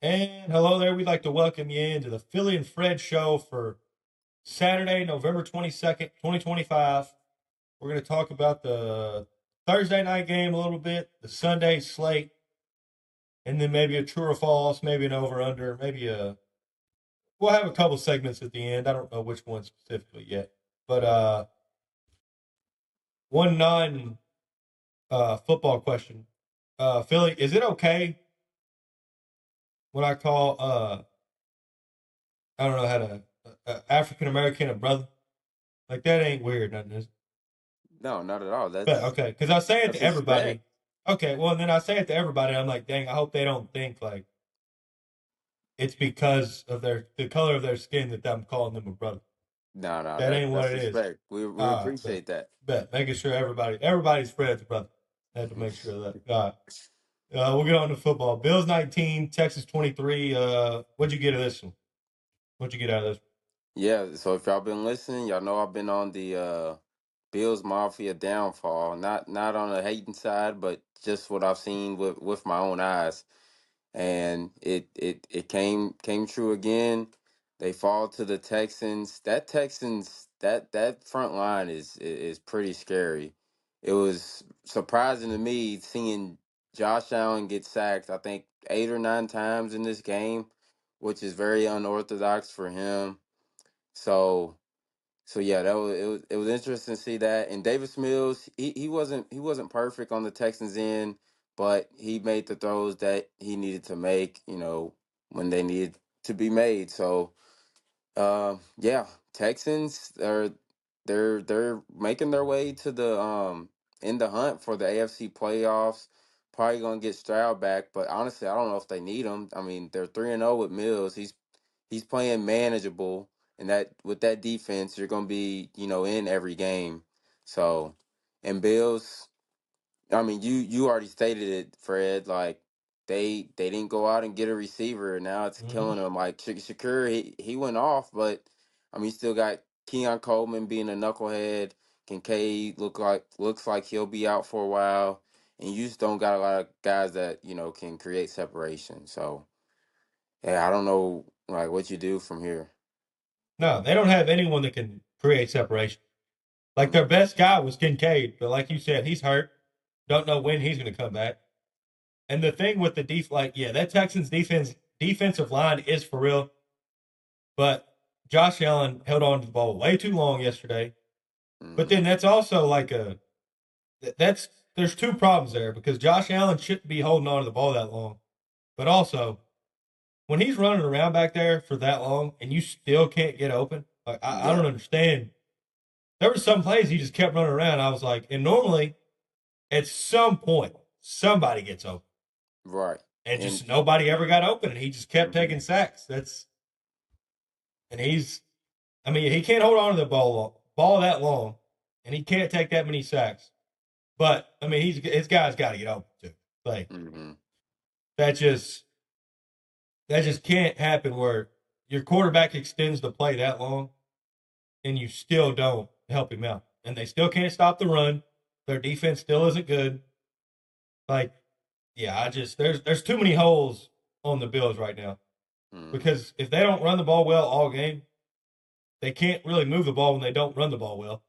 And hello there. We'd like to welcome you into the Philly and Fred show for Saturday, November 22nd, 2025. We're going to talk about the Thursday night game a little bit, the Sunday slate, and then maybe a true or false, maybe an over under, we'll have a couple segments at the end. I don't know which one specifically yet. But one non football question. Philly, is it okay when I call I don't know how to African American a brother? Like that ain't weird, nothing is. No, not at all. But okay, because I say it That's to respect. everybody. Okay, well, and then I say it to everybody. I'm like, dang, I hope they don't think like it's because of the color of their skin that I'm calling them a brother. No, no, That ain't what that's it is. respect. We All right, appreciate that. bet making sure everybody's Fred's brother. I had to make sure of that. All right, we'll get on to football. Bills 19, Texas 23. What'd you get of this one? What'd you get out of this? Yeah, so if y'all been listening, y'all know I've been on the Bills Mafia downfall. Not on the hating side, but just what I've seen with my own eyes. And it came true again. They fall to the Texans. That front line is pretty scary. It was surprising to me seeing Josh Allen get sacked, I think 8 or 9 times in this game, which is very unorthodox for him. So so yeah, it was interesting to see that. And Davis Mills, he wasn't perfect on the Texans end, but he made the throws that he needed to make, when they needed to be made. So yeah, Texans are they're making their way to the in the hunt for the AFC playoffs. Probably gonna get Stroud back, but honestly, I don't know if they need him. I mean, they're 3-0 with Mills. He's playing manageable, and that with that defense, you're gonna be in every game. So, and Bills. I mean, you already stated it, Fred. Like they didn't go out and get a receiver. Now it's Mm-hmm. killing them. Like Shakur, he went off, but I mean, you still got Keon Coleman being a knucklehead. Kincaid looks like he'll be out for a while, and you just don't got a lot of guys that can create separation. So yeah, I don't know like what you do from here. No, they don't have anyone that can create separation. Like their Mm-hmm. best guy was Kincaid, but like you said, he's hurt. Don't know when he's going to come back. And the thing with the that Texans defensive line is for real. But Josh Allen held on to the ball way too long yesterday. But Mm-hmm. then that's also like that's there's two problems there because Josh Allen shouldn't be holding on to the ball that long. But also when he's running around back there for that long and you still can't get open, like I don't Yeah. understand. There were some plays he just kept running around. I was like, and normally at some point somebody gets open. Right. And And just nobody ever got open, and he just kept mhm. taking sacks. And I mean, he can't hold on to the ball that long, and he can't take that many sacks. But I mean, his guy's got to get open too. Like Mhm. that just that just can't happen where your quarterback extends the play that long, and you still don't help him out, and they still can't stop the run. Their defense still isn't good. Like, yeah, there's too many holes on the Bills right now Mhm. because if they don't run the ball well all game, they can't really move the ball when they don't run the ball well.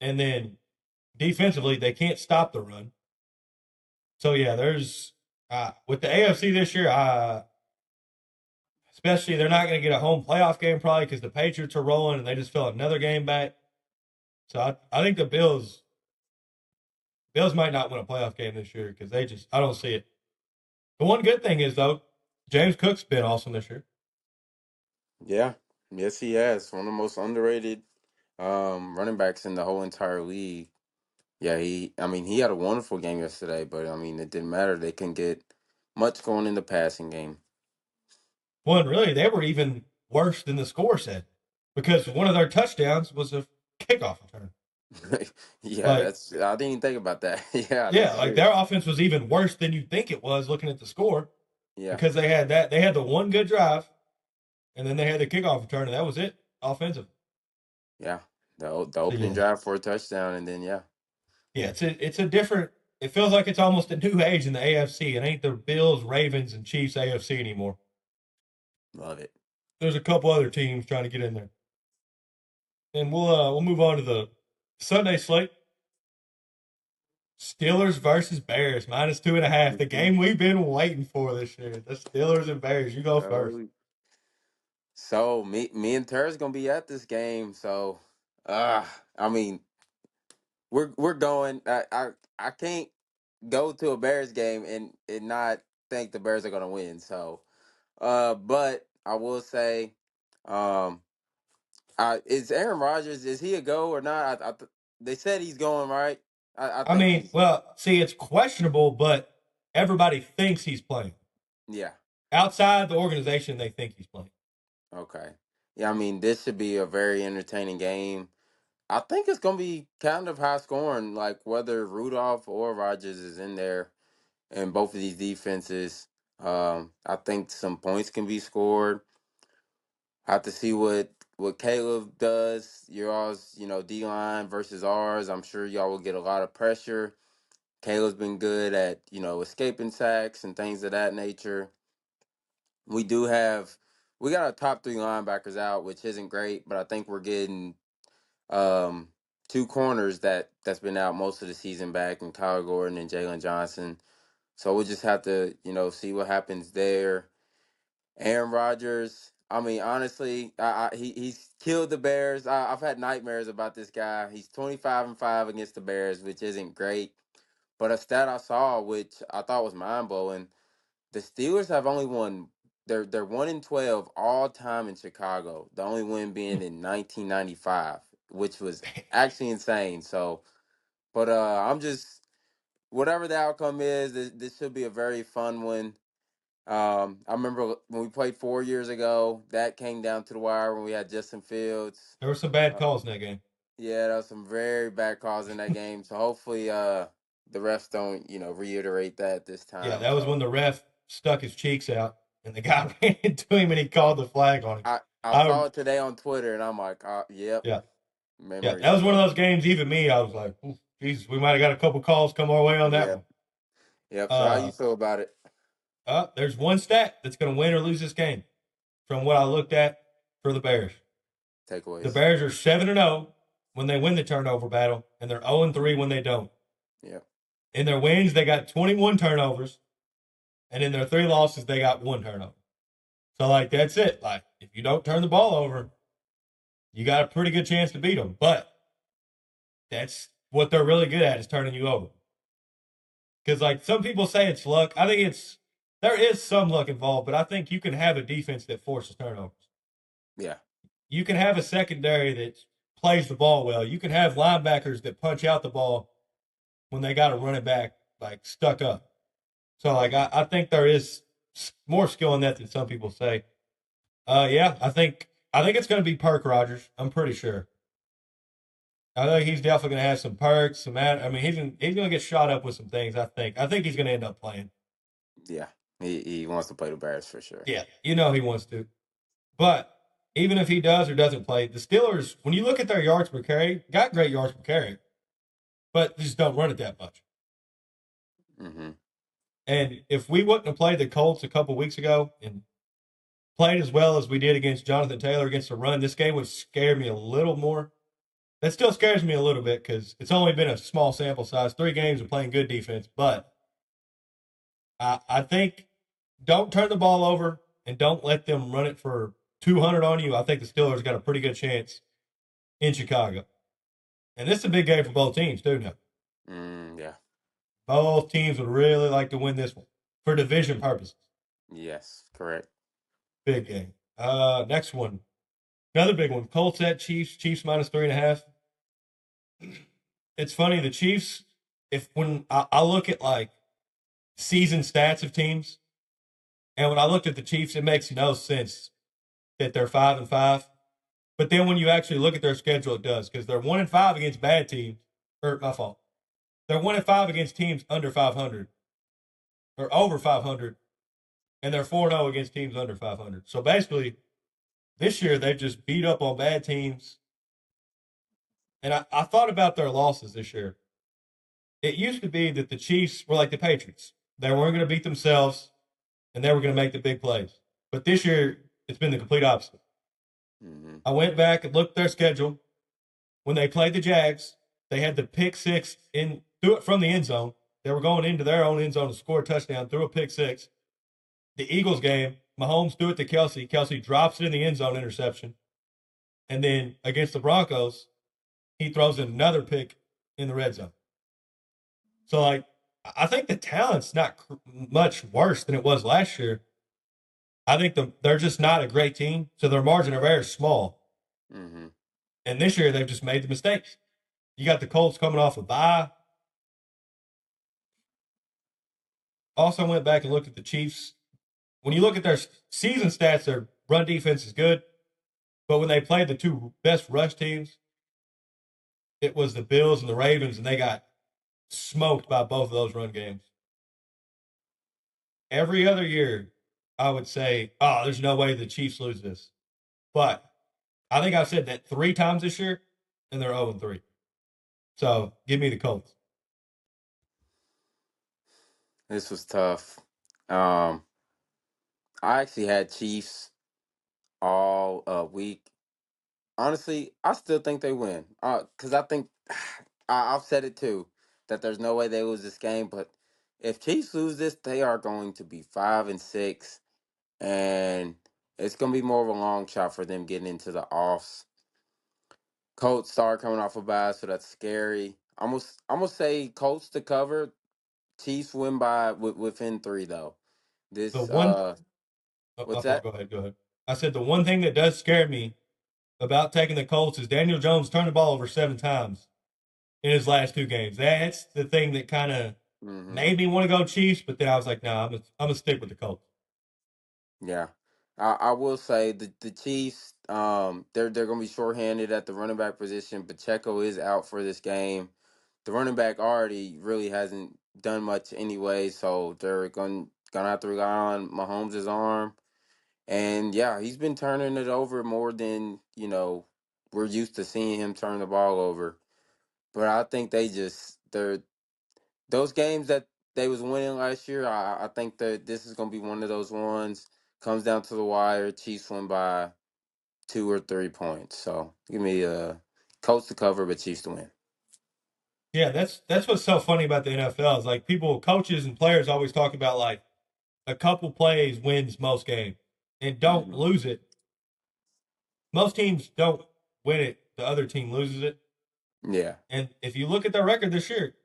And then defensively, they can't stop the run. So yeah, there's with the AFC this year, especially they're not going to get a home playoff game probably because the Patriots are rolling and they just fell another game back. So I think the Bills might not win a playoff game this year because I don't see it. The one good thing is though, James Cook's been awesome this year. Yeah. Yes, he has. One of the most underrated running backs in the whole entire league. Yeah, I mean, he had a wonderful game yesterday, but I mean, it didn't matter. They couldn't get much going in the passing game. One really, they were even worse than the score said because one of their touchdowns was a kickoff return. Yeah, Like that's I didn't even think about that. Yeah, yeah, that's like true. their offense was even worse than you'd think it was looking at the score Yeah. because they had the one good drive and then they had the kickoff return and that was it offensive. Yeah. The So opening yeah, drive for a touchdown and then yeah. yeah, it's a different it feels like it's almost a new age in the AFC. It ain't the Bills, Ravens, and Chiefs AFC anymore. Love it. There's a couple other teams trying to get in there. And we'll move on to the Sunday slate. Steelers versus Bears, -2.5. The Mhm. game we've been waiting for this year. The Steelers and Bears. You go first. Oh, so me and Ter's gonna be at this game. So, I mean, we're going. I can't go to a Bears game and not think the Bears are gonna win. So, but I will say, um, is Aaron Rodgers, is he a go or not? They said he's going, right. I I think mean, he's, well, see, it's questionable, but everybody thinks he's playing. yeah. Outside the organization, they think he's playing. Okay. Yeah, I mean, this should be a very entertaining game. I think it's gonna be kind of high scoring, like whether Rudolph or Rodgers is in there in both of these defenses. I think some points can be scored. Have to see what Caleb does. Your all's, D line versus ours. I'm sure y'all will get a lot of pressure. Caleb's been good at, escaping sacks and things of that nature. We do have we got our top three linebackers out, which isn't great, but I think we're getting um, two corners that's been out most of the season back, and Kyle Gordon and Jalen Johnson. So we'll just have to, see what happens there. Aaron Rodgers. I mean, honestly, he's killed the Bears. I've had nightmares about this guy. He's 25-5 against the Bears, which isn't great. But a stat I saw, which I thought was mind blowing, the Steelers have only won. They're 1-12 all time in Chicago. The only win being in 1995, which was actually insane. So, but I'm just whatever the outcome is. This should be a very fun one. I remember when we played 4 years ago. That came down to the wire when we had Justin Fields. There were some bad Uh, calls in that game. yeah, there was some very bad calls in that game. So hopefully, the refs don't reiterate that this Yeah, time. that was when So the ref stuck his cheeks out and the guy ran into him and he called the flag on him. I I saw it today on Twitter, and I'm like, yep, yeah, yeah, that memories. was one of So those games. Even me, I was like, "Ooh, Jesus, we might have got a couple calls come our way on that yep, one." yep. So how Uh, you feel about it? there's one stat that's going to win or lose this game from what I looked at for the Bears. The Takeaways. Bears are 7-0 when they win the turnover battle, and they're 0-3 when they don't. Yep. In their wins, they got 21 turnovers, and in their 3 losses, they got 1 turnover. So, like, that's it. Like, if you don't turn the ball over, you got a pretty good chance to beat them. But that's what they're really good at is turning you over. Because, like, some people say it's luck. I think there is some luck involved, but I think you can have a defense that forces turnovers. Yeah. You can have a secondary that plays the ball well. You can have linebackers that punch out the ball when they got to run it back, like, stuck up. So, like, Hmm. I think there is more skill in that than some people say. Yeah, I think it's going to be Perk Rogers. I'm pretty sure. I think he's definitely going to have some perks. I mean, he's going to get shot up with some things. I think he's going to end up playing. Yeah. He wants to play the Bears for sure. Yeah, he wants to. But even if he does or doesn't play, the Steelers, when you look at their yards per carry, got great yards per carry, but just don't run it that much. Hmm. And if we wouldn't have played the Colts a couple weeks ago and played as well as we did against Jonathan Taylor against the run, this game would scare me a little more. That still scares me a little bit because it's only been a small sample size, 3 games of playing good defense. But I think don't turn the ball over and don't let them run it for 200 on you. I think the Steelers got a pretty good chance in Chicago. And this is a big game for both teams, too, now. Yeah. Both teams would really like to win this one for division purposes. Yes. Correct. Big game. Next one. Another big one. Colts at Chiefs. Chiefs -3.5. It's funny. The Chiefs, if when I look at like season stats of teams, and when I looked at the Chiefs, it makes no sense that they're 5-5. But then when you actually look at their schedule, it does because they're 1-5 against bad teams. Or my fault. They're 1-5 against teams under 500 or over 500, and they're 4-0 against teams under 500. So basically, this year they've just beat up on bad teams. And I thought about their losses this year, it used to be that the Chiefs were like the Patriots. They weren't going to beat themselves, and they were going to make the big plays. But this year, it's been the complete opposite. Mm-hmm. I went back and looked at their schedule. When they played the Jags, they had the pick six in threw it from the end zone. They were going into their own end zone to score a touchdown, threw a pick six. The Eagles game, Mahomes threw it to Kelsey. Kelsey drops it in the end zone, interception. And then against the Broncos, he throws another pick in the red zone. So, like, I think the talent's not much worse than it was last year. I think they're just not a great team, so their margin of error is small. Mm-hmm. And this year, they've just made the mistakes. You got the Colts coming off a bye. Also went back and looked at the Chiefs. When you look at their season stats, their run defense is good. But when they played the two best rush teams, it was the Bills and the Ravens, and they got smoked by both of those run games. Every other year, I would say, oh, there's no way the Chiefs lose this. But I think I've said that 3 times this year, and they're 0-3. So give me the Colts. This was tough. Um, I actually had Chiefs all week. Honestly, I still think they win. Cause I think I've said it too that there's no way they lose this game. But if Chiefs lose this, they are going to be 5-6, and it's gonna be more of a long shot for them getting into the offs. Colts start coming off a bye, so that's scary. I'm gonna say Colts to cover. Chiefs win by within 3 though. The This one, oh, my what's fault. that? Go ahead. Go ahead. I said the one thing that does scare me about taking the Colts is Daniel Jones turned the ball over 7 times in his last 2 games. That's the thing that kind of Mm-hmm. made me want to go Chiefs, but then I was like, no, I'm gonna stick with the Colts. Yeah. I will say the Chiefs, they're gonna be shorthanded at the running back position. Pacheco is out for this game. The running back already really hasn't done much anyway, so they're gonna have to rely on Mahomes' arm. And yeah, he's been turning it over more than, we're used to seeing him turn the ball over. But I think they're those games that they was winning last year. I think that this is gonna be one of those ones. Comes down to the wire. Chiefs win by 2 or 3 points. So give me Colts to cover, but Chiefs to win. Yeah, that's what's so funny about the NFL is like people, coaches and players always talk about like a couple plays wins most games and don't Hmm. lose it. Most teams don't win it; the other team loses it. Yeah. And if you look at their record this year,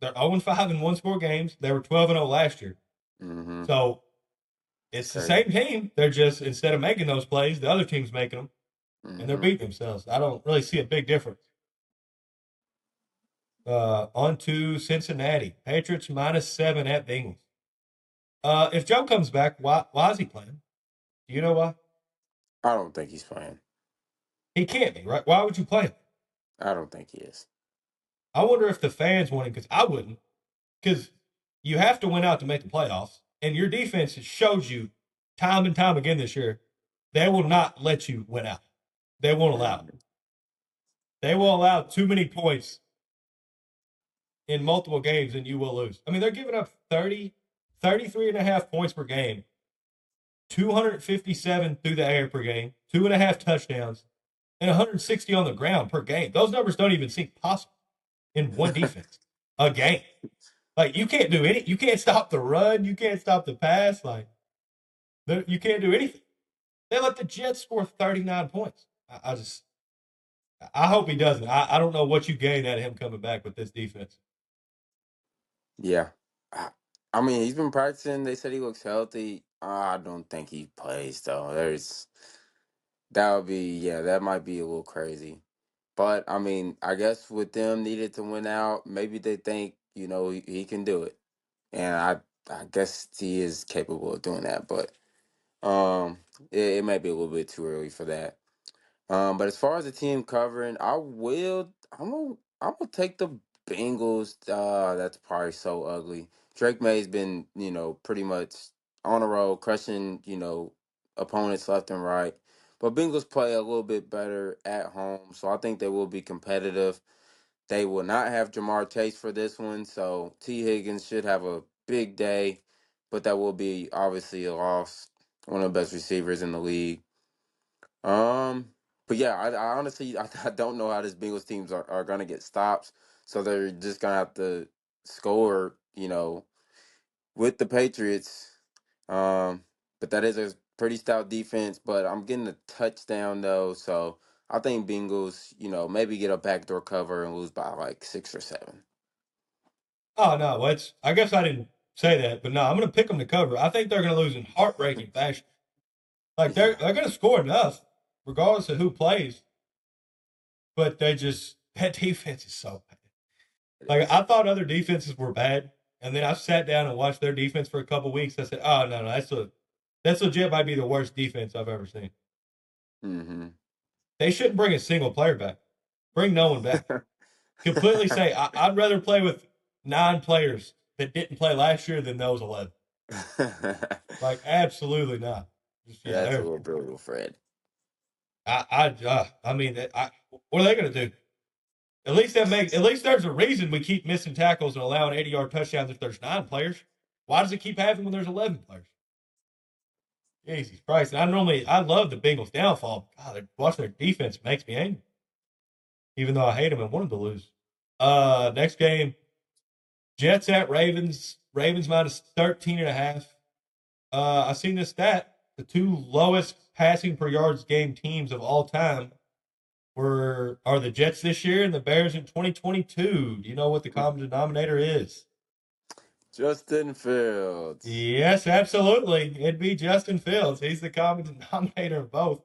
they're 0-5 in one-score games. They were 12-0 last year. Hmm. So It's it's the crazy. same team. They're just instead of making those plays, the other team's making them, and they're Hmm. beating themselves. I don't really see a big difference. On to Cincinnati Patriots -7 at Bengals. If Joe comes back, why is he playing? Do you know why? I don't think he's playing. He can't be, right? Why would you play him? I don't think he is. I wonder if the fans want him because I wouldn't. Because you have to win out to make the playoffs, and your defense shows you time and time again this year they will not let you win out. They won't allow it. Hmm. They will allow too many points in multiple games, and you will lose. I mean, they're giving up 33.5 points per game, 257 through the air per game, 2.5 touchdowns, and 160 on the ground per game. Those numbers don't even seem possible in one defense a game. Like you can't do any. You can't stop the run. You can't stop the pass. Like you can't do anything. They let the Jets score 39 points. I just I hope he doesn't. I don't know what you gain out of him coming back with this defense. Yeah. I, I mean, he's been practicing. They said he looks healthy. I don't think he plays though. That would be, yeah, that might be a little crazy. But I mean, I guess with them needed to win out, maybe they think he can do it, and I guess he is capable of doing that. But it might be a little bit too early for that. But as far as the team covering, I'm gonna take the Bengals. That's probably so ugly. Drake May's been pretty much on a roll, crushing opponents left and right. But Bengals play a little bit better at home, so I think they will be competitive. They will not have Jamar Chase for this one, so T. Higgins should have a big day, but that will be obviously a loss. One of the best receivers in the league. Um, but yeah, I honestly I don't know how this Bengals teams are gonna get stops, so they're just gonna have to score, with the Patriots. Um, but that is a pretty stout defense. But I'm getting a touchdown though, so I think Bengals, maybe get a backdoor cover and lose by like 6 or 7. Oh no, it's I guess I didn't say that, but no, I'm going to pick them to cover. I think they're going to lose in heartbreaking fashion. Like they're Yeah, they're going to score enough, regardless of who plays. But they just that defense is so bad. it Like is. I thought other defenses were bad, and then I sat down and watched their defense for a couple weeks. I said, "Oh no, that's legit. Might be the worst defense I've ever seen." Mm-hmm. They shouldn't bring a single player back. Bring no one back. Completely say I'd rather play with 9 players that didn't play last year than those 11. Like absolutely not. Just, yeah, That's a they're. little brutal, Fred. I mean, what are they going to do? At least there's a reason we keep missing tackles and allowing 80-yard touchdowns if there's 9 players. Why does it keep happening when there's 11 players? Jesus Christ! And I love the Bengals' downfall. God, watching their defense makes me angry, even though I hate them and want them to lose. Next game, Jets at Ravens. Ravens minus 13.5. I seen this stat. The two lowest passing per yards game teams of all time are the Jets this year and the Bears in 2022. Do you know what the common denominator is? Justin Fields. Yes, absolutely. It'd be Justin Fields. He's the common denominator of both.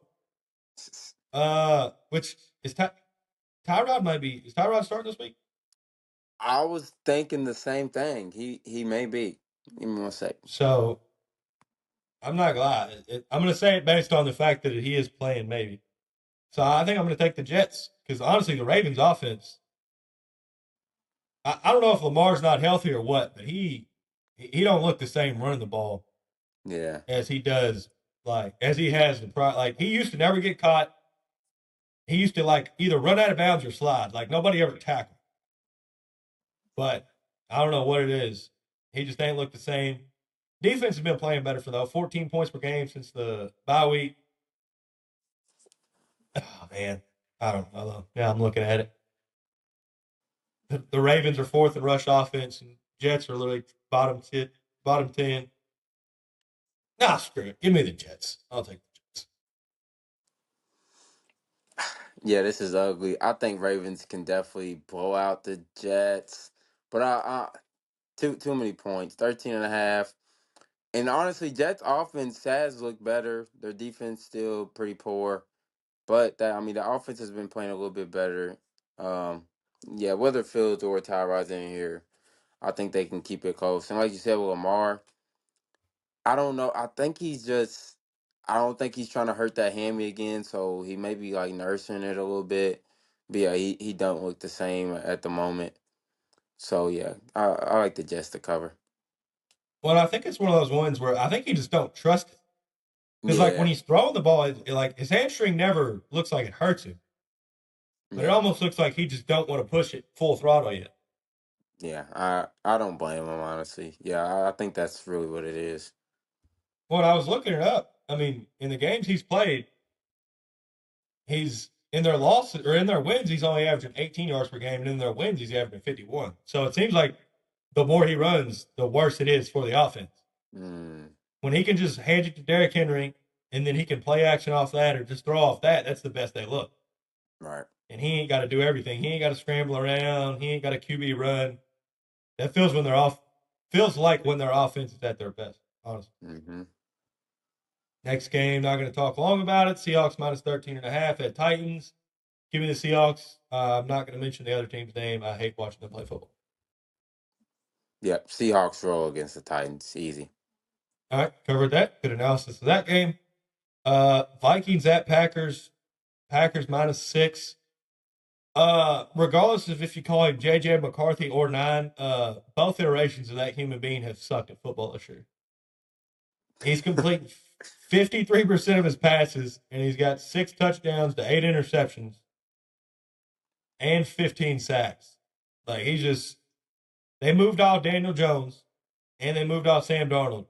Which is Tyrod might be. Is Tyrod starting this week? I was thinking the same thing. He may be. Give me 1 second. So I'm not gonna lie. I'm gonna say it based on the fact that he is playing, maybe. So I think I'm gonna take the Jets because honestly, the Ravens offense. I don't know if Lamar's not healthy or what, but he don't look the same running the ball Yeah. as he does, like as he has like he used to never get caught. He used to like either run out of bounds or slide. Like nobody ever tackled. But I don't know what it is. He just ain't look the same. Defense has been playing better for though. 14 points per game since the bye week. Oh man, I don't know. Now I'm looking at it. The Ravens are fourth in rush offense, and Jets are literally bottom 10. Nah, screw it. Give me the Jets. I'll take the Jets. Yeah, this is ugly. I think Ravens can definitely blow out the Jets. But too many points. 13.5. And honestly, Jets offense has looked better. Their defense still pretty poor. But the offense has been playing a little bit better. Um, yeah, whether Fields or Tyrod's in here, I think they can keep it close. And like you said with Lamar, I don't know. I don't think he's trying to hurt that hammy again. So he may be like nursing it a little bit. But yeah, he don't look the same at the moment. So yeah, I like the Jets to cover. Well, I think it's one of those ones where I think you just don't trust it. Because like when Yeah, he's throwing the ball, like his hamstring never looks like it hurts him, but it yeah, almost looks like he just don't want to push it full throttle yet. yeah. I don't blame him honestly. Yeah, I think that's really what it is. When I was looking it up, I mean, in the games he's played, he's in their losses or in their wins, he's only averaging 18 yards per game, and in their wins, he's averaging 51. So it seems like the more he runs, the worse it is for the offense. Mm, When he can just hand it to Derrick Henry, and then he can play action off that or just throw off that, that's the best they look. right. And he ain't got to do everything. He ain't got to scramble around. He ain't got a QB run. That feels like when their offense is at their best. Honestly. Mm-hmm. Next game, not going to talk long about it. Seahawks minus 13.5 at Titans. Give me the Seahawks. I'm not going to mention the other team's name. I hate watching them play football. Yep. Seahawks roll against the Titans. Easy. All right, covered that. Good analysis of that game. Vikings at Packers. Packers minus 6. Regardless of if you call him JJ McCarthy or 9, both iterations of that human being have sucked at football this year. He's completing 53% of his passes, and he's got 6 touchdowns to 8 interceptions. and 15 sacks. Like he's just they moved off Daniel Jones and they moved off Sam Darnold.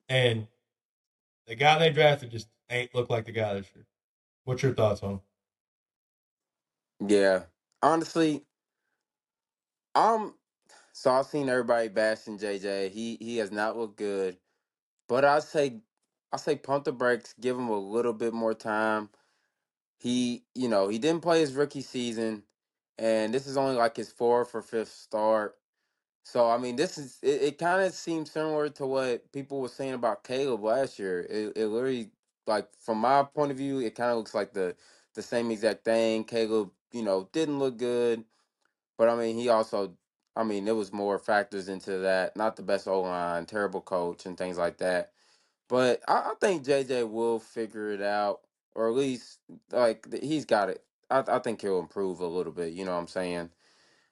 And the guy they drafted just ain't looked like the guy this year. What's your thoughts on him? Yeah, honestly, um, so I've seen everybody bashing JJ. He has not looked good, but I say pump the brakes, give him a little bit more time. He didn't play his rookie season, and this is only like his fourth or fifth start. So I mean, it kind of seems similar to what people were saying about Caleb last year. It literally, like, from my point of view, it kind of looks like the same exact thing. Caleb, didn't look good, but I mean, I mean, there was more factors into that. Not the best O line, terrible coach, and things like that. But I think JJ will figure it out, or at least he's got it. I think he'll improve a little bit. You know what I'm saying?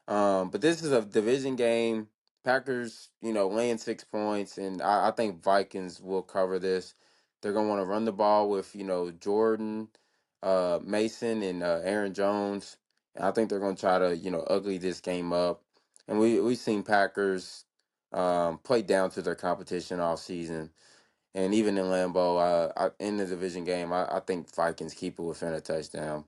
But this is a division game. Packers, laying 6 points, and I think Vikings will cover this. They're gonna want to run the ball with Jordan, Mason, and Aaron Jones. And I think they're gonna try to ugly this game up. And we've seen Packers play down to their competition all season, and even in Lambeau, in the division game, I think Vikings keep it within a touchdown.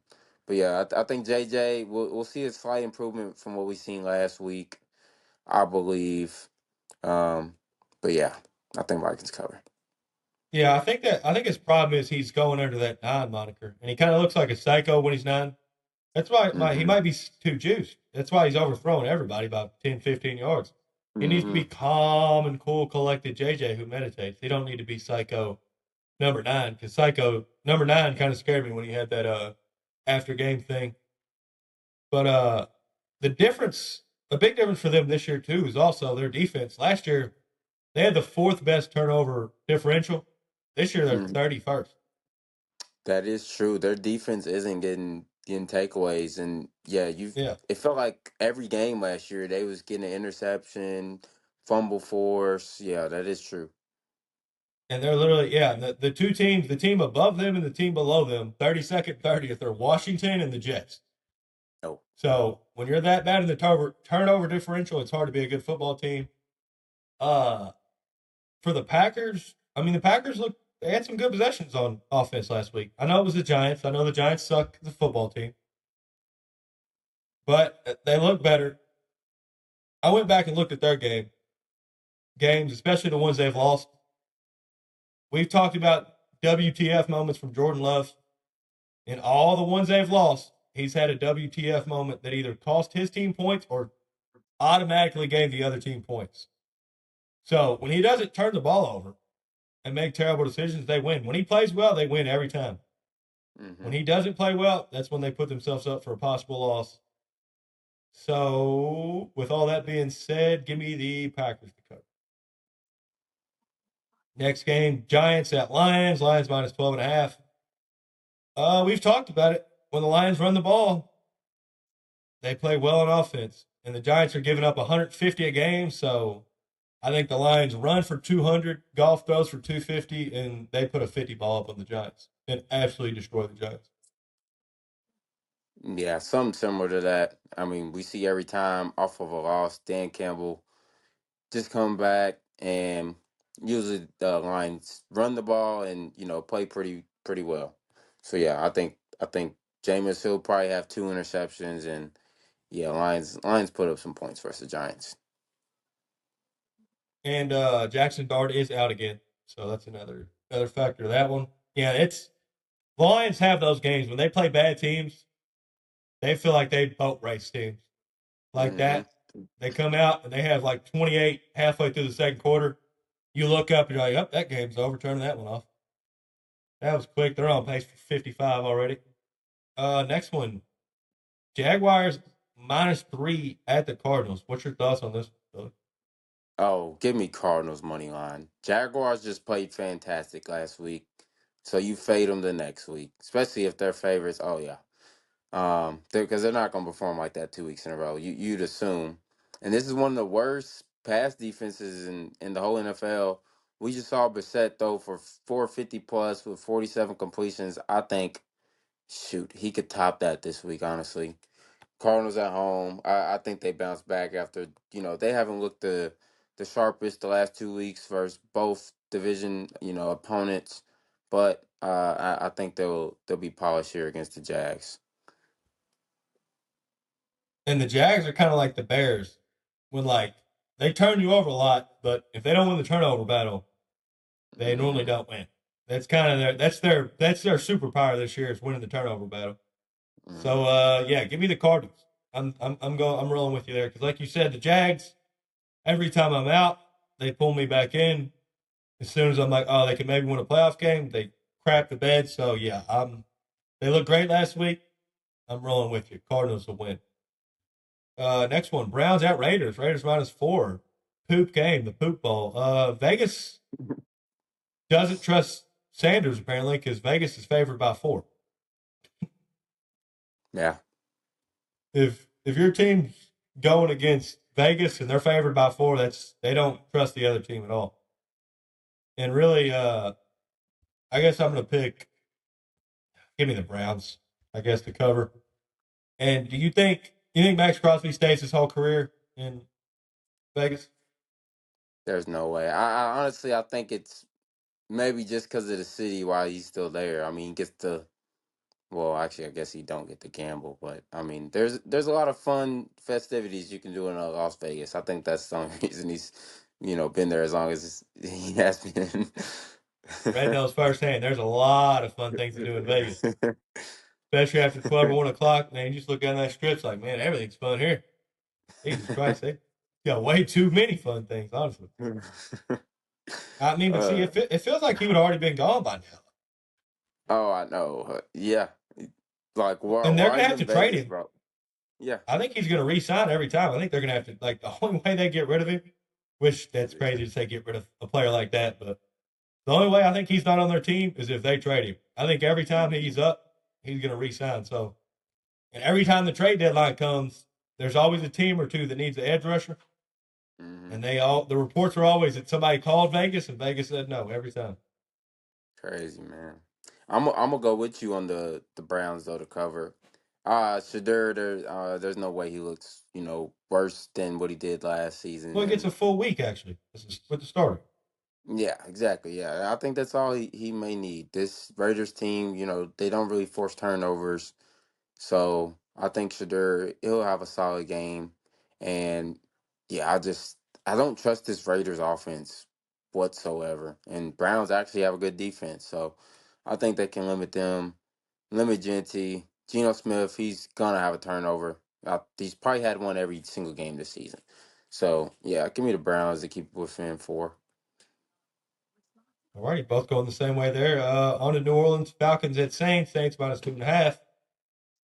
But yeah, I think JJ we'll see a slight improvement from what we seen last week, I believe. Um, but yeah, I think Vikings cover. Yeah, I think his problem is he's going under that nine moniker, and he kind of looks like a psycho when he's nine. That's why he Mm-hmm. might be too juiced. That's why he's overthrowing everybody about 10, 15 yards. He needs to Mm-hmm. be calm and cool, collected JJ who meditates. He don't need to be psycho number nine because psycho number nine kind of scared me when he had that after game thing. But a big difference for them this year too, is also their defense. Last year they had the fourth best turnover differential. This year they're Mm-hmm. 31st. That is true. Their defense isn't getting takeaways, and yeah, you. Yeah, It felt like every game last year they was getting an interception, fumble force. Yeah, that is true. and they're literally the two teams, the team above them and the team below them, 32nd, 30th, are Washington and the Jets. Oh. So when you're that bad in the turnover differential, it's hard to be a good football team. Uh, for the Packers, I mean the Packers they had some good possessions on offense last week. I know it was the Giants. I know the Giants suck as a football team, but they look better. I went back and looked at their games, especially the ones they've lost. We've talked about WTF moments from Jordan Love. In all the ones they've lost, he's had a WTF moment that either cost his team points or automatically gave the other team points. So when he doesn't turn the ball over and make terrible decisions, they win. When he plays well, they win every time. Mm-hmm. When he doesn't play well, that's when they put themselves up for a possible loss. So, with all that being said, give me the Packers to cover. Next game, Giants at Lions. Lions minus 12.5. We've talked about it. When the Lions run the ball, they play well on offense. And the Giants are giving up 150 a game. So I think the Lions run for 200, golf throws for 250, and they put a 50 ball up on the Giants and absolutely destroy the Giants. Yeah, something similar to that. I mean, we see every time off of a loss, Dan Campbell just come back, and usually the Lions run the ball and play pretty well. So yeah, I think Jameis will probably have two interceptions, and yeah, Lions put up some points versus the Giants. And Jackson Dart is out again. So that's another factor to that one. Yeah, it's the Lions have those games when they play bad teams, they feel like they boat race teams like Mm-hmm. that. They come out and they have like 28 halfway through the second quarter. You look up and you're like, oh, that game's over. Turning that one off. That was quick. They're on pace for 55 already. Next one, Jaguars -3 at the Cardinals. What's your thoughts on this, Billy? Oh, give me Cardinals money line. Jaguars just played fantastic last week, so you fade them the next week, especially if they're favorites. Oh yeah. Because they're not going to perform like that 2 weeks in a row. You'd assume, and this is one of the worst pass defenses in the whole NFL. We just saw Brissett throw for 450 plus with 47 completions. I think shoot, he could top that this week, honestly. Cardinals at home. I think they bounce back after, they haven't looked the sharpest the last 2 weeks versus both division, opponents. But I think they'll be polished here against the Jags. And the Jags are kind of like the Bears, when like they turn you over a lot, but if they don't win the turnover battle, they normally Hmm. don't win. That's kind of their superpower this year is winning the turnover battle. So Hmm. yeah, give me the Cardinals. I'm rolling with you there because like you said, the Jags. Every time I'm out, they pull me back in. As soon as I'm like, oh, they can maybe win a playoff game, they crap the bed. So yeah, they looked great last week. I'm rolling with you. Cardinals will win. Next one, Browns at Raiders. Raiders -4. Poop game, the poop bowl. Vegas doesn't trust Sanders apparently because Vegas is favored by 4. Yeah, If your team's going against Vegas and they're favored by 4, that's they don't trust the other team at all. And really, I guess I'm gonna pick. Give me the Browns. I guess to cover. And do you think Max Crosby stays his whole career in Vegas? there's no way. I honestly, I think it's maybe just because of the city why he's still there. I mean, he gets to. Well, actually, I guess he don't get to gamble, but I mean, there's a lot of fun festivities you can do in Las Vegas. I think that's the only reason he's been there as long as he has been. Red knows firsthand. There's a lot of fun things to do in Vegas, especially after 12 or 1 o'clock. Man, you just look down that strip, like, man, everything's fun here. Jesus Christ, they got way too many fun things, honestly. I mean, but see, uh, it feels like he would have already been gone by now. oh, I know. Yeah, like And they're why going are to you have in to trade Vegas, him. bro? Yeah, I think he's going to re-sign every time. I think they're going to have to, like, the only way they get rid of him, which that's crazy to say get rid of a player like that, but the only way I think he's not on their team is if they trade him. I think every time he's up, he's going to re-sign. So, and every time the trade deadline comes, there's always a team or two that needs an edge rusher, hmm and the reports are always that somebody called Vegas and Vegas said no every time. crazy man. I'm gonna go with you on the Browns though to cover. Shadur, there's no way he looks worse than what he did last Well, season, he gets a and full week actually. This is with the starter. yeah, exactly. Yeah, I think that's all he may need. This Raiders team, they don't really force turnovers. So I think Shadur he'll have a solid game, and yeah, I don't trust this Raiders offense whatsoever. And Browns actually have a good defense, so I think they can limit them, limit Genty, Geno Smith. He's gonna have a turnover. He's probably had one every single game this season. So yeah, give me the Browns to keep it within 4. All righty, both going the same way there. On to New Orleans Falcons at Saints. Saints -2.5.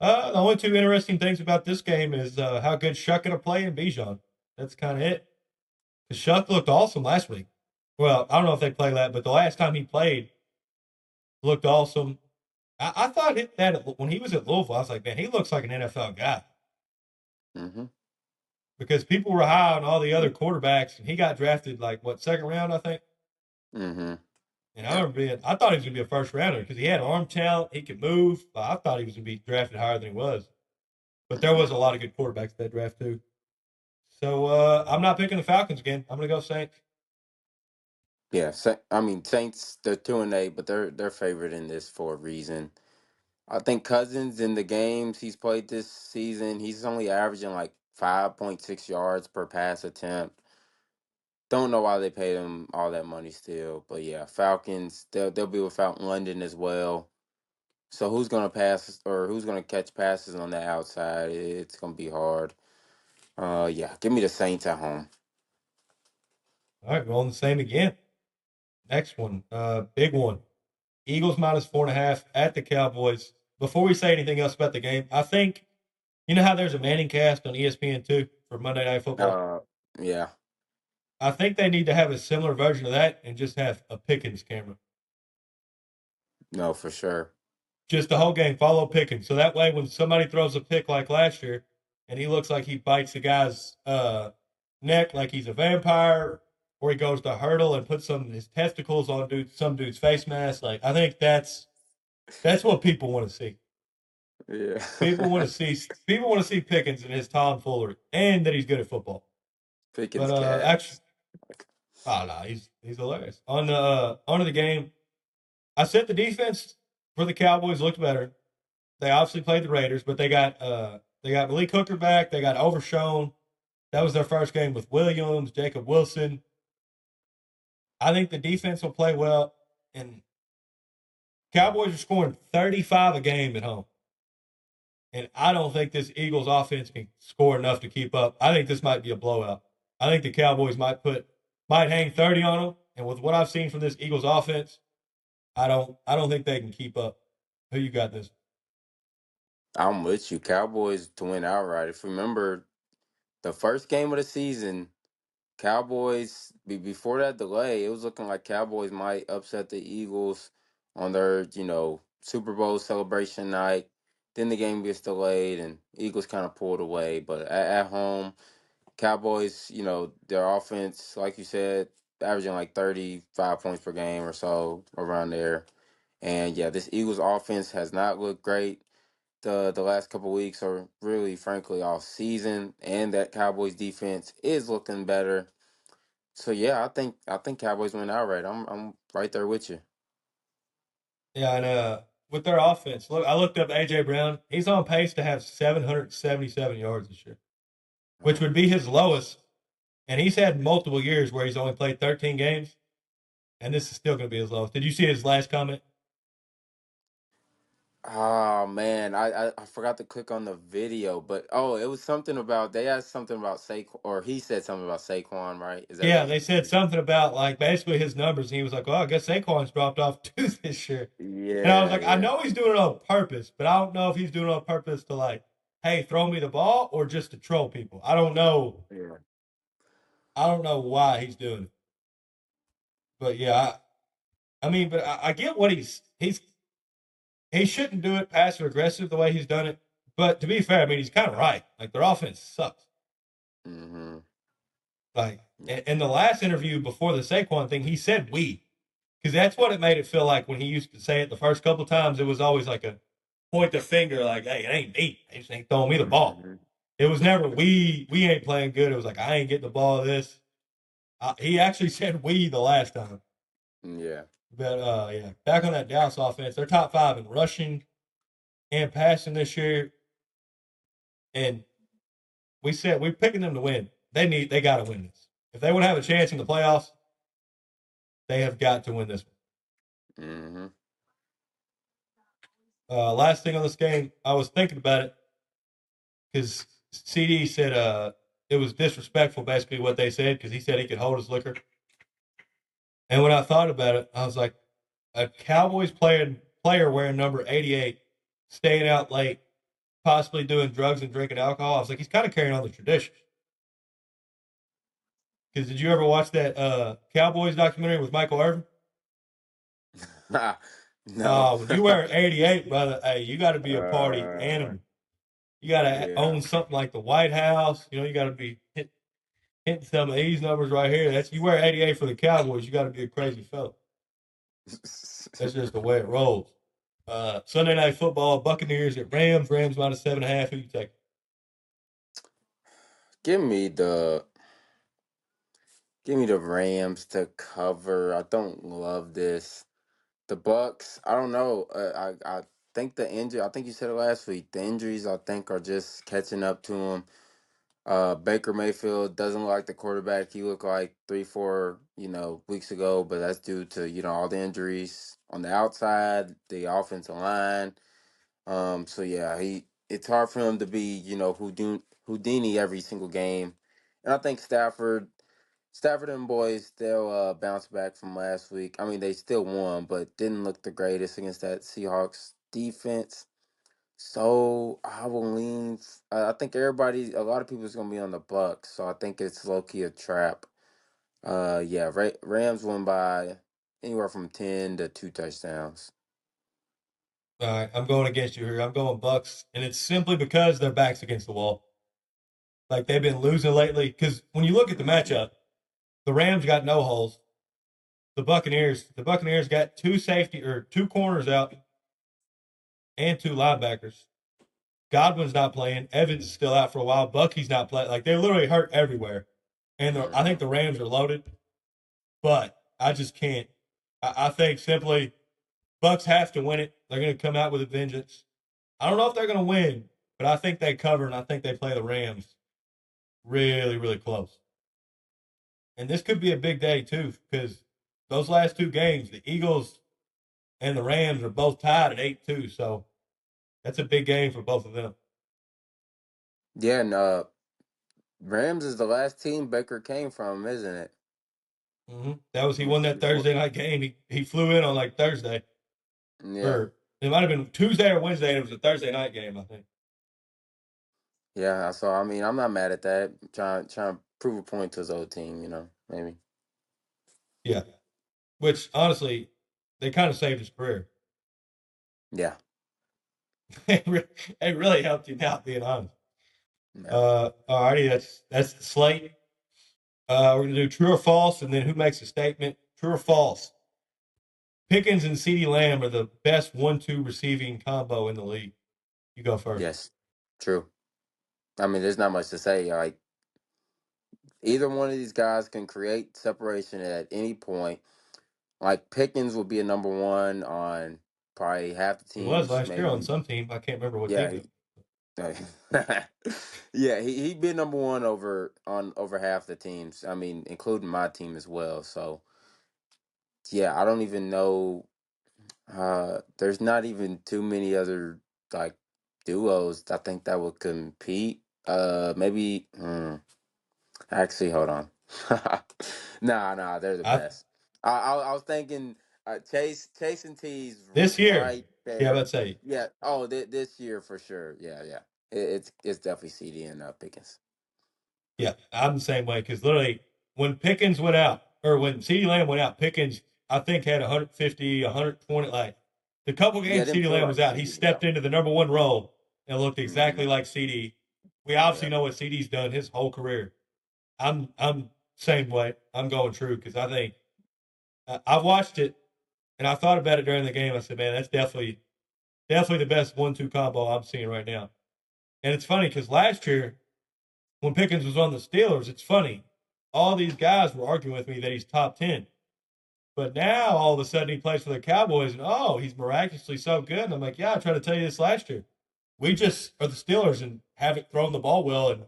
The only two interesting things about this game is how good Shuck gonna play and Bijan. That's kind of it. Shuck looked awesome last week. Well, I don't know if they play that, but the last time he played looked awesome. I thought that when he was at Louisville, I was like, man, he looks like an NFL guy Mm-hmm. because people were high on all the other quarterbacks, and he got drafted like what second round, I think. Mm-hmm. And I Yep. remember I thought he was gonna be a first rounder because he had arm talent, he could move. But I thought he was gonna be drafted higher than he was. But there Mm-hmm. was a lot of good quarterbacks that draft too. So I'm not picking the Falcons again. I'm gonna go Saints. Yeah, I mean Saints. They're 2-8, but they're favored in this for a reason. I think Cousins in the games he's played this season, he's only averaging like 5.6 yards per pass attempt. Don't know why they paid him all that money still, but yeah, Falcons. They'll be without London as well. So who's gonna pass or who's gonna catch passes on the outside? It's gonna be hard. Yeah, give me the Saints at home. All right, rolling the same again. Next one, big one. Eagles -4.5 at the Cowboys. Before we say anything else about the game, I think you know how there's a Manning cast on ESPN too for Monday Night Football. Uh, yeah, I think they need to have a similar version of that and just have a Pickens camera. no, for sure. Just the whole game, follow Pickens. So that way, when somebody throws a pick like last year, and he looks like he bites the guy's neck like he's a vampire, or he goes to hurdle and puts some of his testicles on some dude's face mask. Like I think that's what people want to see. Yeah. People want to see Pickens and his tomfoolery, and that he's good at football. But Pickens actually, cats. oh no, he's hilarious. On the onto the game, I said the defense for the Cowboys looked better. They obviously played the Raiders, but they got Malik Hooker back. They got Overshown. That was their first game with Williams, Jacob Wilson. I think the defense will play well, and Cowboys are scoring 35 a game at home. And I don't think this Eagles offense can score enough to keep up. I think this might be a blowout. I think the Cowboys might hang 30 on them. And with what I've seen from this Eagles offense, I don't think they can keep up. Who you got this? I'm with you. Cowboys to win outright. If you remember the first game of the season, Cowboys before that delay, it was looking like Cowboys might upset the Eagles on their, Super Bowl celebration night. Then the game gets delayed and Eagles kind of pulled away. But at home, Cowboys, their offense, like you said, averaging like 35 points per game or so around there. And yeah, this Eagles offense has not looked great the last couple weeks, or really, frankly, all season. And that Cowboys defense is looking better. So yeah, I think Cowboys win outright. I'm right there with you. Yeah, and with their offense, look, I looked up AJ Brown. He's on pace to have 777 yards this year, which would be his lowest. And he's had multiple years where he's only played 13 games, and this is still going to be his lowest. Did you see his last comment? Oh man, I forgot to click on the video, but it was something about they asked something about Saquon, or he said something about Saquon, right? Is that what Yeah, he? they said something about like basically his numbers, and he was like, "Well, I guess Saquon's dropped off too this year." And I was Yeah, like, "I yeah, know he's doing it on purpose, but I don't know if he's doing it on purpose to like, hey, throw me the ball or just to troll people. I don't know. yeah. I don't know why he's doing it, but yeah, I mean, but I get what he shouldn't do it passive aggressive the way he's done it. But to be fair, I mean, he's kind of right. Like their offense sucks. Mm-hmm. Like Yeah. in the last interview before the Saquon thing, he said we. Because that's what it made it feel like when he used to say it the first couple of times. It was always like a point the finger, like, "Hey, it ain't me. They just ain't throwing me the ball." Mm-hmm. It was never we ain't playing good. It was like I ain't getting the ball. This he actually said we the last time. Yeah. But yeah, back on that Dallas offense, they're top five in rushing and passing this year, and we said we're picking them to win. They got to win this. If they want to have a chance in the playoffs, they have got to win this one. Mm-hmm. Last thing on this game, I was thinking about it because CD said it was disrespectful, basically what they said, because he said he could hold his liquor. And when I thought about it, I was like, a Cowboys player wearing number 88, staying out late, possibly doing drugs and drinking alcohol. I was like, he's kind of carrying on the tradition. Because did you ever watch that Cowboys documentary with Michael Irvin? No. When you wear 88, brother, hey, you got to be a party uh, animal. You got to yeah. own something like the White House. You know, you got to be hitting some of these numbers right here. That's you wear 88 for the Cowboys. You got to be a crazy fellow. That's just the way it rolls. Sunday night football, Buccaneers at Rams. Rams minus 7.5. Who you take? give me the give me the Rams to cover. I don't love this. The Bucks, I don't know. I think the injury. I think you said it last week. The injuries, I think, are just catching up to him. Baker Mayfield doesn't look like the quarterback he looked like 3, 4, weeks ago, but that's due to all the injuries on the outside, the offensive line. So yeah, it's hard for him to be Houdini every single game, and I think Stafford and boys, they'll bounce back from last week. I mean, they still won, but didn't look the greatest against that Seahawks defense. So I will lean. I think a lot of people is gonna be on the Bucks. So I think it's low key a trap. Yeah, Rams win by anywhere from 10 to 2 touchdowns. All right, I'm going against you here. I'm going Bucks, and it's simply because their backs against the wall. Like they've been losing lately. Because when you look at the Hmm. matchup, the Rams got no holes. The Buccaneers got two corners out and two linebackers. Godwin's not playing. Evans is still out for a while. Bucky's not playing. Like, they're literally hurt everywhere. And I think Hmm. the Rams are loaded, but I just can't. I think simply Bucks have to win it. They're going to come out with a vengeance. I don't know if they're going to win, but I think they cover, and I think they play the Rams really, really close. And this could be a big day, too, because those last two games, the Eagles and the Rams are both tied at 8-2. So that's a big game for both of them. Yeah, and Rams is the last team Baker came from, isn't it? That was, he won that Before, Thursday night game. He flew in on like Thursday, yeah, or it might have been Tuesday or Wednesday, and it was a Thursday night game, I think. yeah. So I mean, I'm not mad at that. Trying to prove a point to his old team, maybe. Yeah. Which, honestly, they kind of saved his career. Yeah, It really helped him out, being honest. yeah. All righty, that's the slate. We're gonna do true or false, and then who makes a statement. True or false? Pickens and CeeDee Lamb are the best 1-2 receiving combo in the league. You go first. Yes, true. I mean, there's not much to say. Like either one of these guys can create separation at any point. Like Pickens would be a number one on probably half the He was teams, last year on maybe. some team. I can't remember what Yeah, team it yeah. He'd be number one over half the teams. I mean, including my team as well. So yeah, I don't even know. There's not even too many other like duos I think that would compete. Maybe. Actually, hold on. Nah, they're the was. best. I was thinking Chase and T's This year, right yeah, there. let's say, Yeah. Oh, this year for sure. Yeah, yeah. It's definitely CD and Pickens. yeah, I'm the same way because literally when Pickens went out, or when CeeDee Lamb went out, Pickens, I think, had 150, 120. Like the couple Yeah, it games didn't CeeDee feel Lamb was like out, he CD. Yeah. stepped into the number one role and looked Hmm. exactly like CD. We obviously Yeah. know what CD's done his whole career. I'm same way. I'm going true because I think I watched it and I thought about it during the game. I said, man, that's definitely the best 1-2 combo I'm seeing right now. And it's funny because last year when Pickens was on the Steelers, it's funny. All these guys were arguing with me that he's top 10. But now all of a sudden he plays for the Cowboys and oh, he's miraculously so good. And I'm like, yeah, I tried to tell you this last year. We just are the Steelers and haven't thrown the ball well and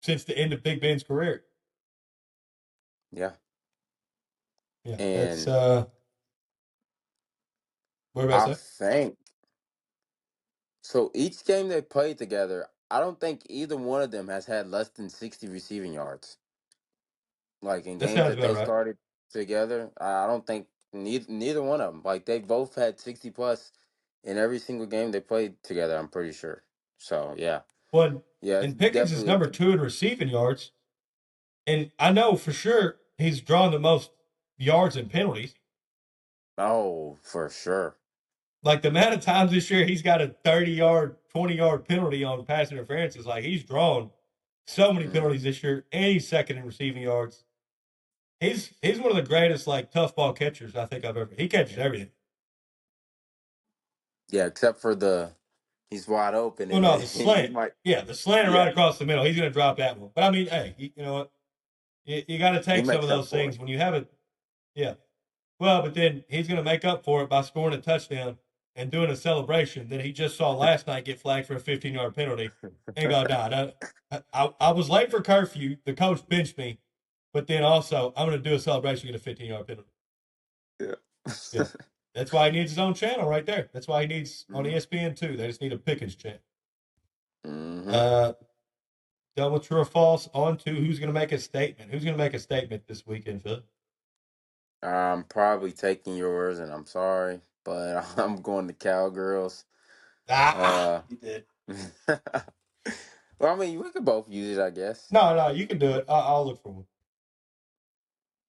since the end of Big Ben's career. Yeah. Yeah, that's And what about I that? think so. Each game they played together, I don't think either one of them has had less than 60 receiving yards. Like in That games sounds that about they right. started together, I don't think neither one of them. Like they both had 60 plus in every single game they played together. I'm pretty sure. So yeah, Well, yeah, it's and Pickens is definitely number two in receiving yards. And I know for sure he's drawn the most yards and penalties. oh for sure. Like the amount of times this year he's got a 30-yard, 20-yard penalty on pass interference is like he's drawn so many penalties Hmm. this year, and he's second in receiving yards. He's one of the greatest like tough ball catchers I think I've ever. He catches everything. Yeah, except for the he's wide open Well, and no, then the he slant. might. Yeah, the slant right Yeah, across the middle. He's going to drop that one. But I mean, hey, you know what? You got to he take some of makes up those for it. things when you have it. Yeah. Well, but then he's going to make up for it by scoring a touchdown and doing a celebration that he just saw last night get flagged for a 15-yard penalty and go, nah, I was late for curfew. The coach benched me, but then also I'm going to do a celebration and get a 15-yard penalty. Yeah. Yeah. That's why he needs his own channel right there. That's why he needs on Hmm. ESPN too. They just need a Pickens channel. Hmm. Uh, done with true or false. On to who's going to make a statement. Who's going to make a statement this weekend, Phil? I'm probably taking yours, and I'm sorry, but I'm going to Cowgirls. Uh, You did. well, I mean, we could both use it, I guess. No, you can do it. I'll look for one.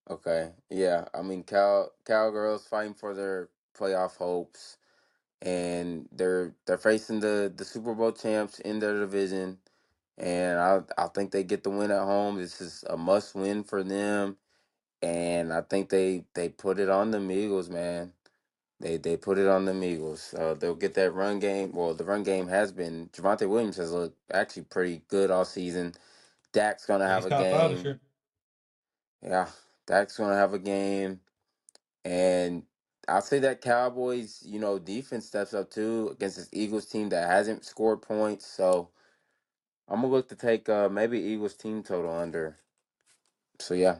Okay, yeah. I mean, Cowgirls fighting for their playoff hopes, and they're facing the Super Bowl champs in their division, and I think they get the win at home. This is a must win for them, and I think they put it on the Eagles, man. They put it on them Eagles. They'll get that run game. Well, the run game has been Javonte Williams has looked actually pretty good all season. Dak's gonna Yeah, have he's a top 5 this game. year. Yeah, Dak's gonna have a game, and I'll say that Cowboys, defense steps up too against this Eagles team that hasn't scored points. So I'm gonna look to take maybe Eagles team total under. So yeah,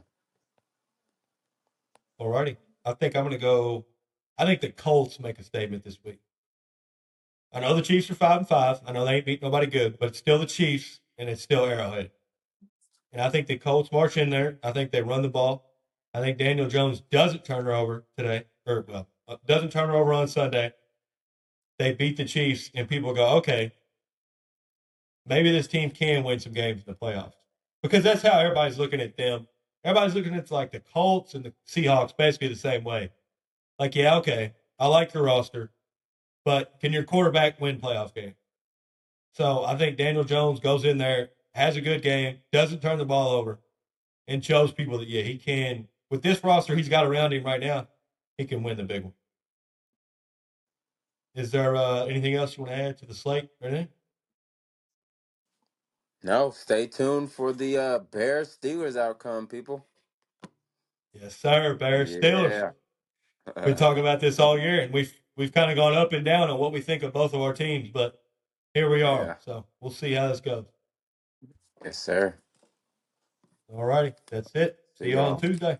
Alrighty. I think I'm going to go. I think the Colts make a statement this week. I know the Chiefs are 5-5. I know they ain't beat nobody good, but it's still the Chiefs and it's still Arrowhead. And I think the Colts march in there. I think they run the ball. I think Daniel Jones doesn't turn her over today, or doesn't turn her over on Sunday. They beat the Chiefs, and people go, okay, maybe this team can win some games in the playoffs because that's how everybody's looking at them. Everybody's looking at like the Colts and the Seahawks basically the same way. Like, yeah, okay, I like your roster, but can your quarterback win playoff games? So I think Daniel Jones goes in there, has a good game, doesn't turn the ball over, and shows people that, yeah, he can. With this roster he's got around him right now, he can win the big one. Is there anything else you want to add to the slate or anything? no, stay tuned for the Bears Steelers outcome, people. Yes, sir. Bears, Steelers. Yeah. Been talking about this all year, and we've kind of gone up and down on what we think of both of our teams, but here we are. Yeah. So we'll see how this goes. Yes, sir. All righty, that's it. See See you on y'all. Tuesday.